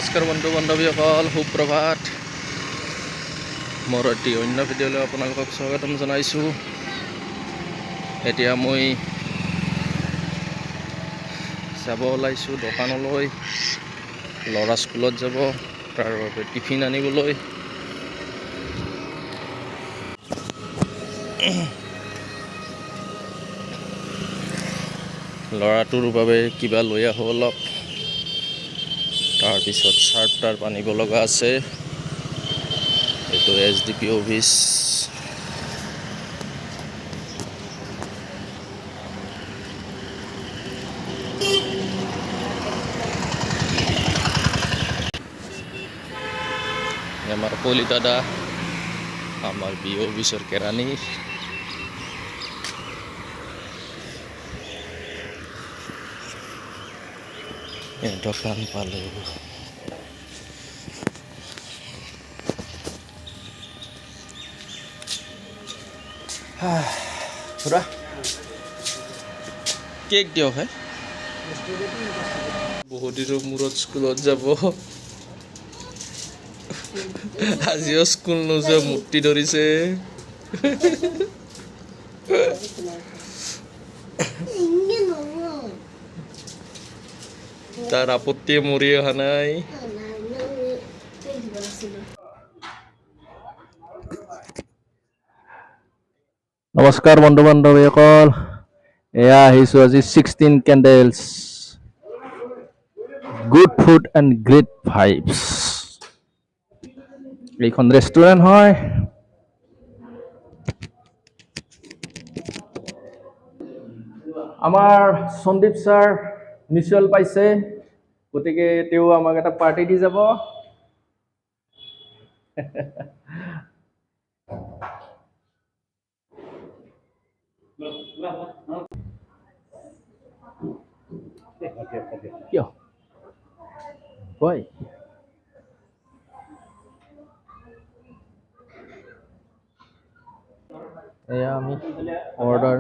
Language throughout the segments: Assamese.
নমস্কাৰ বন্ধু বান্ধৱীসকল, সুপ্ৰভাত। মোৰ এটি অন্য ভিডিঅ'লৈ আপোনালোকক স্বাগতম জনাইছোঁ। এতিয়া মই যাব ওলাইছোঁ দোকানলৈ। ল'ৰা স্কুলত যাব, তাৰ বাবে টিফিন আনিবলৈ। ল'ৰাটোৰ বাবে কিবা লৈ আহোঁ অলপ। তাৰপিছত চাৰ্ট টাৰ্প আনিব লগা আছে। এইটো SDP অফিচ। আমাৰ কলি দাদা, আমাৰ BO অফিচৰ কেৰাণী। দোকান পালোঁ। খুৰা কেক দিয়ক হে। বহুত দিনৰ মূৰত স্কুলত যাব। আজিও স্কুল নোযোৱা মূৰ্তি ধৰিছে। তাৰ আপত্তিয়ে মৰি অহা নাই। নমস্কাৰ বন্ধু বান্ধৱীসকল, এয়া আহিছোঁ আজি 16 candles, good food and great vibes. এইখন ৰেষ্টুৰেণ্ট হয়। আমাৰ সন্দীপ ছাৰ মিউচুৱেল পাইছে, গতিকে তেওঁ আমাক এটা পাৰ্টি দি যাব। কিয় কয় এয়া আমি অৰ্ডাৰ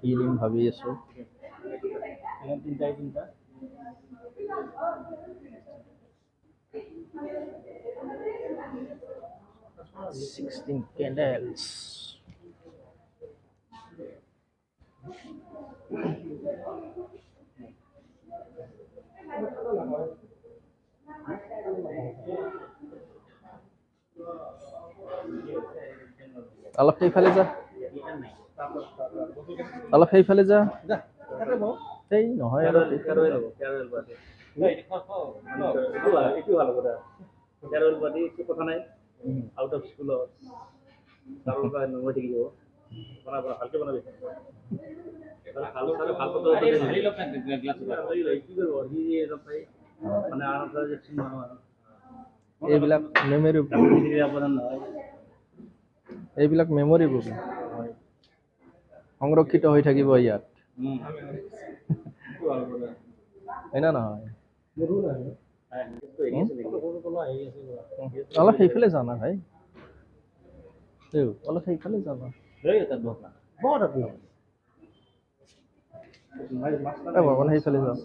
কি দিম ভাবি আছোঁ। Sixteen candles. অলপ সেইফালে যা, অলপ সেইফালে যা। এই নহয় আৰু কথা নাই। আউট অফ স্কুলত ভালকে বনাবি। এইবিলাক মেমৰি, এইবিলাক মেমৰিবোৰ সংৰক্ষিত হৈ থাকিব ইয়াত, হয় না নহয়? অলপ সেইফালে যা না ভাই, অলপ সেইফালে যা না। ভগৱান সেইফালে যাওঁ।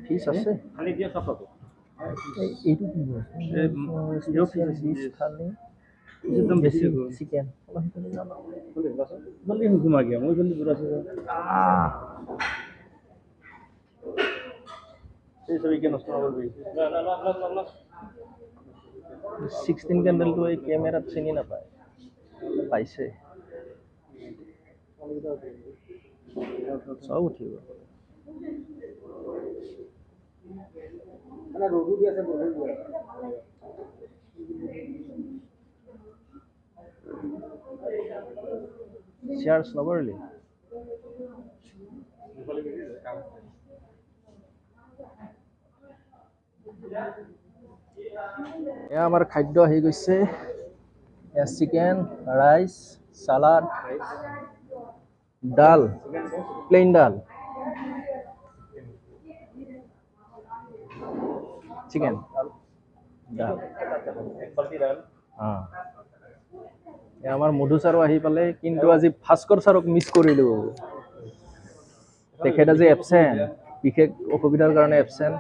ফিচ আছে। এইটো কি খালি একদম বেছি চিকেন। অলপ সেইফালে যাওঁ না। জলদি হুকুম আ গয়া, মই জলদি বুৰা ছে। এই ছবিকে নষ্ট নকৰিবি। 16 কেণ্ডেলটো এই কেমেৰাত চিনি নাপায়, পাইছে। চব উঠিব। চেয়াৰ্ছ নকৰিলি? এয়া আমাৰ খাদ্য আহি গৈছে। চিকেন, ৰাইচ, চালাড, ডাল, প্লেইন ডাল, চিকেন, ডাল। আমাৰ মধু ছাৰো আহি পালে, কিন্তু আজি ভাস্কৰ ছাৰক মিছ কৰিলোঁ। তেখেত আজি এবচেণ্ট, বিশেষ অসুবিধাৰ কাৰণে এবচেণ্ট।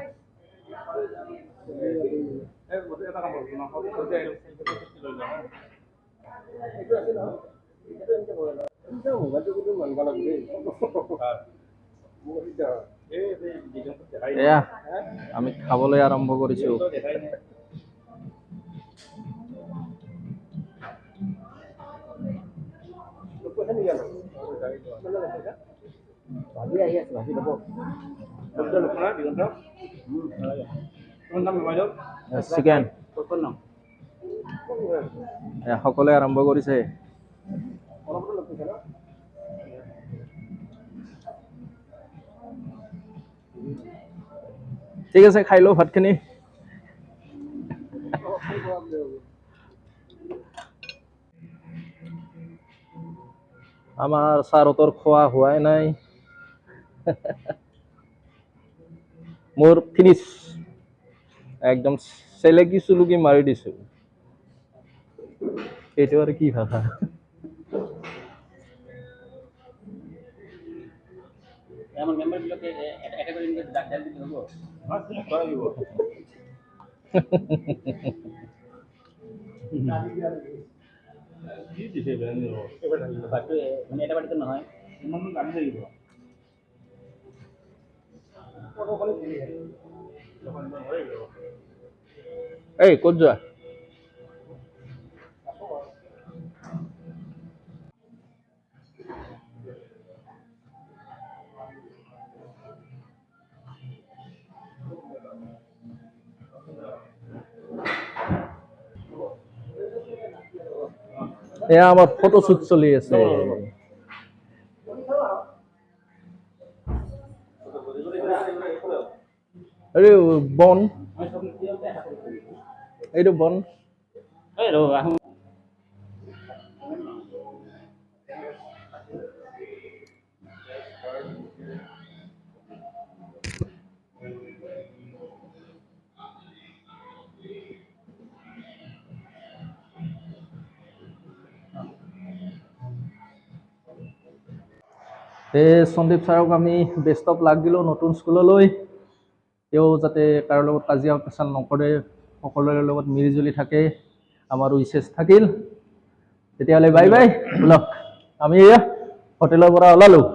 এয়া আমি খাবলৈ আৰম্ভ কৰিছোঁ। চিকেন সকলোৱে আৰম্ভ কৰিছে। ঠিক আছে, খাই লওঁ ভাতখিনি। আমাৰ ছাৰহঁতৰ খোৱা হোৱাই নাই। মোৰ ফিনিছ, একদম চেলেকি চুলুকি মাৰি দিছোঁ। এইটো আৰু কি ভাষা? এই ক'ত যোৱা? এয়া আমাৰ ফটোশ্বুট চলি আছে। আৰে বন, এইটো বন। সন্দীপ ছাৰক আমি বেষ্ট অফ লাক দিলোঁ নতুন স্কুললৈ। তেওঁ যাতে কাৰো লগত কাজিয়া পেচাল নকৰে, সকলোৰে লগত মিলিজুলি থাকে, আমাৰ উইচেছ থাকিল। তেতিয়াহ'লে বাই বাই, বলক আমি হোটেলৰ পৰা ওলালোঁ।